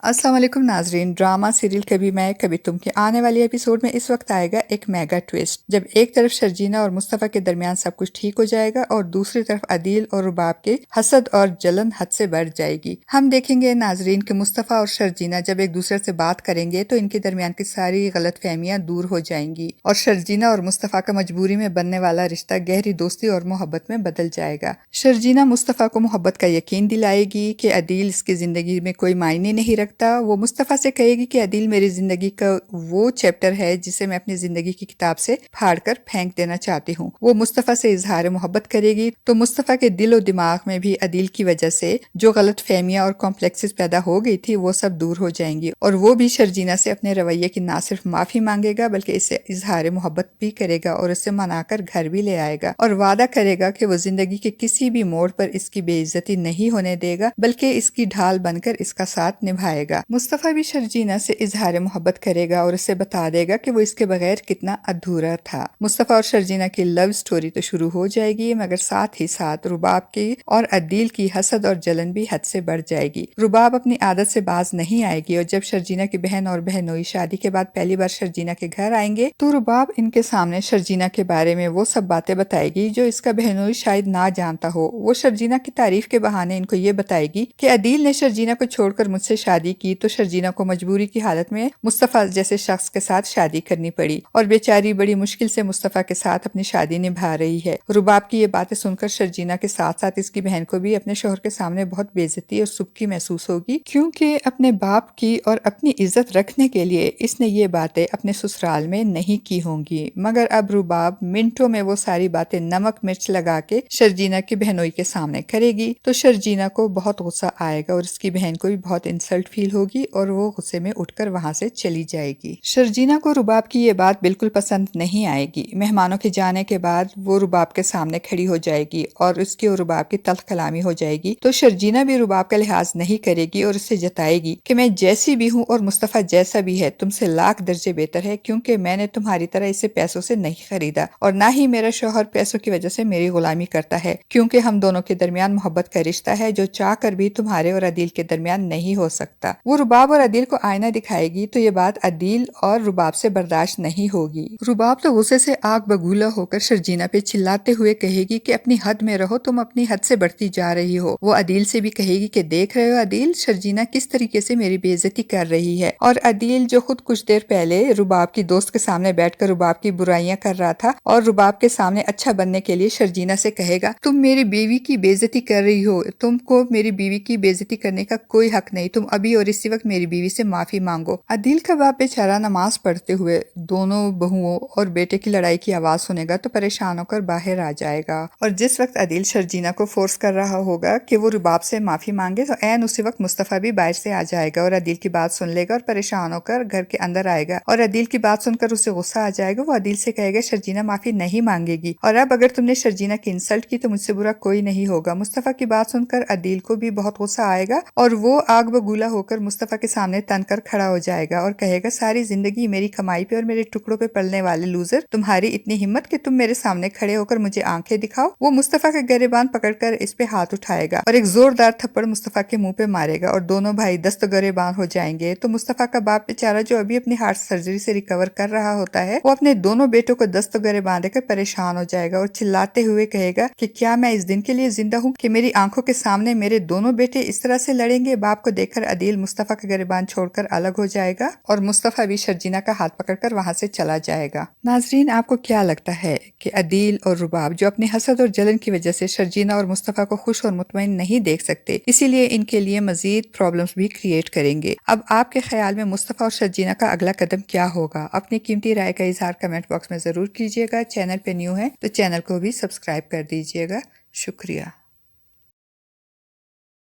अस्सलाम वालेकुम नाजरीन। ड्रामा सीरियल कभी मैं कभी तुम के आने वाले एपिसोड में इस वक्त आएगा एक मेगा ट्विस्ट, जब एक तरफ शर्जीना और मुस्तफ़ा के दरमियान सब कुछ ठीक हो जाएगा और दूसरी तरफ अदील और रुबाब के हसद और जलन हद से बढ़ जाएगी। हम देखेंगे नाजरीन कि मुस्तफ़ा और शर्जीना जब एक दूसरे से बात करेंगे तो इनके दरमियान की सारी गलत फहमियाँ दूर हो जाएंगी और शर्जीना और मुस्तफ़ा का मजबूरी में बनने वाला रिश्ता गहरी दोस्ती और मोहब्बत में बदल जाएगा। शर्जीना मुस्तफ़ा को मोहब्बत का यकीन दिलाएगी कि अदील इसकी जिंदगी में कोई मायने नहीं रखता। वो मुस्तफ़ा से कहेगी कि अदील मेरी जिंदगी का वो चैप्टर है जिसे मैं अपनी जिंदगी की किताब से फाड़कर फेंक देना चाहती हूँ। वो मुस्तफ़ा से इजहार मोहब्बत करेगी तो मुस्तफ़ा के दिल और दिमाग में भी अदील की वजह से जो गलत फहमियाँ और कॉम्प्लेक्सेस पैदा हो गई थी वो सब दूर हो जाएंगी और वो भी शर्जीना से अपने रवैये की ना सिर्फ माफी मांगेगा बल्कि इससे इजहार मोहब्बत भी करेगा और इसे मनाकर घर भी ले आएगा और वादा करेगा कि वो जिंदगी के किसी भी मोड़ पर इसकी बेइज्जती नहीं होने देगा बल्कि इसकी ढाल बनकर इसका साथ निभाएगा। मुस्तफ़ा भी शर्जीना से इजहार मोहब्बत करेगा और इसे बता देगा कि वो इसके बगैर कितना अधूरा था। मुस्तफ़ा और शर्जीना की लव स्टोरी तो शुरू हो जाएगी मगर साथ ही साथ रुबाब की और अदील की हसद और जलन भी हद से बढ़ जाएगी। रुबाब अपनी आदत से बाज नहीं आएगी और जब शर्जीना की बहन और बहनोई शादी के बाद पहली बार शर्जीना के घर आएंगे तो रुबाब इनके सामने शर्जीना के बारे में वो सब बातें बताएगी जो इसका बहनोई शायद ना जानता हो। वो शर्जीना की तारीफ के बहाने इनको ये बताएगी कि अदील ने शर्जीना को छोड़कर मुझसे शादी की तो शर्जीना को मजबूरी की हालत में मुस्तफ़ा जैसे शख्स के साथ शादी करनी पड़ी और बेचारी बड़ी मुश्किल से मुस्तफ़ा के साथ अपनी शादी निभा रही है। रुबाब की ये बातें सुनकर शर्जीना के साथ साथ इसकी बहन को भी अपने शोहर के सामने बहुत बेइज्जती और सुबकी महसूस होगी क्योंकि अपने बाप की और अपनी इज्जत रखने के लिए इसने ये बातें अपने ससुराल में नहीं की होंगी। मगर अब रुबाब मिनटों में वो सारी बातें नमक मिर्च लगा के शर्जीना की बहनोई के सामने करेगी तो शर्जीना को बहुत गुस्सा आएगा और इसकी बहन को भी बहुत इंसल्ट फील होगी और वो गुस्से में उठकर वहां से चली जाएगी। शर्जीना को रुबाब की ये बात बिल्कुल पसंद नहीं आएगी। मेहमानों के जाने के बाद वो रुबाब के सामने खड़ी हो जाएगी और उसकी और रुबाब की तल्ख कलामी हो जाएगी तो शर्जीना भी रुबाब का लिहाज नहीं करेगी और उससे जताएगी कि मैं जैसी भी हूँ और मुस्तफ़ा जैसा भी है तुमसे लाख दर्जे बेहतर है क्योंकि मैंने तुम्हारी तरह इसे पैसों से नहीं खरीदा और ना ही मेरा शौहर पैसों की वजह से मेरी गुलामी करता है क्योंकि हम दोनों के दरमियान मोहब्बत का रिश्ता है जो चाह कर भी तुम्हारे और अदील के दरमियान नहीं हो सकता। वो रुबाब और अदील को आईना दिखाएगी तो ये बात अदील और रुबाब से बर्दाश्त नहीं होगी। रुबाब तो गुस्से से आग बगूला होकर शर्जीना पे चिल्लाते हुए कहेगी कि अपनी हद में रहो, तुम अपनी हद से बढ़ती जा रही हो। वो अदील से भी कहेगी कि देख रहे हो अदील, शर्जीना किस तरीके से मेरी बेइज्जती कर रही है। और अदील जो खुद कुछ देर पहले रुबाब की दोस्त के सामने बैठकर रुबाब की बुराइयां कर रहा था और रुबाब के सामने अच्छा बनने के लिए शर्जीना से कहेगा तुम मेरी बीवी की बेइज्जती कर रही हो, तुमको मेरी बीवी की बेइज्जती करने का कोई हक नहीं, तुम अभी और इसी वक्त मेरी बीवी से माफी मांगो। अदील का बाप बेचारा नमाज पढ़ते हुए दोनों बहुओं और बेटे की लड़ाई की आवाज सुनेगा तो परेशान होकर बाहर आ जाएगा और जिस वक्त अदील शर्जीना को फोर्स कर रहा होगा कि वो रुबाब से माफी मांगे तो ऐन उसी वक्त मुस्तफ़ा भी बाहर से आ जाएगा और अदील की बात सुन लेगा और परेशान होकर घर के अंदर आएगा और अदील की बात सुनकर उसे गुस्सा आ जाएगा। वो अदील से कहेगा शर्जीना माफी नहीं मांगेगी और अब अगर तुमने शर्जीना की इंसल्ट की तो मुझसे बुरा कोई नहीं होगा। मुस्तफ़ा की बात सुनकर अदील को भी बहुत गुस्सा आएगा और वो आग बगूला होकर मुस्तफ़ा के सामने तन कर खड़ा हो जाएगा और कहेगा सारी जिंदगी मेरी कमाई पे और मेरे टुकड़ों पे पलने वाले लूजर, तुम्हारी इतनी हिम्मत कि तुम मेरे सामने खड़े होकर मुझे आंखें दिखाओ। वो मुस्तफ़ा का गरेबान पकड़कर इस पे हाथ उठाएगा और एक जोरदार थप्पड़ मुस्तफ़ा के मुंह पे मारेगा और दोनों भाई दस्त गरेबान हो जाएंगे। तो मुस्तफ़ा का बाप बेचारा जो अभी अपनी हार्ट सर्जरी से रिकवर कर रहा होता है वो अपने दोनों बेटों को दस्त गरेबान देकर परेशान हो जाएगा और चिल्लाते हुए कहेगा कि क्या मैं इस दिन के लिए जिंदा हूँ कि मेरी आंखों के सामने मेरे दोनों बेटे इस तरह से लड़ेंगे। बाप को देखकर अदील मुस्तफ़ा का गिरबान छोड़कर अलग हो जाएगा और मुस्तफ़ा भी शर्जीना का हाथ पकड़कर वहां से चला जाएगा। नाजरीन, आपको क्या लगता है कि अदील और रुबाब जो अपनी हसद और जलन की वजह से शर्जीना और मुस्तफ़ा को खुश और मुतमईन नहीं देख सकते, इसीलिए इनके लिए मजीद प्रॉब्लम्स भी क्रिएट करेंगे। अब आपके ख्याल में मुस्तफ़ा और शर्जीना का अगला कदम क्या होगा? अपनी कीमती राय का इजहार कमेंट बॉक्स में जरूर कीजिएगा। चैनल पे न्यू है तो चैनल को भी सब्सक्राइब कर दीजिएगा। शुक्रिया।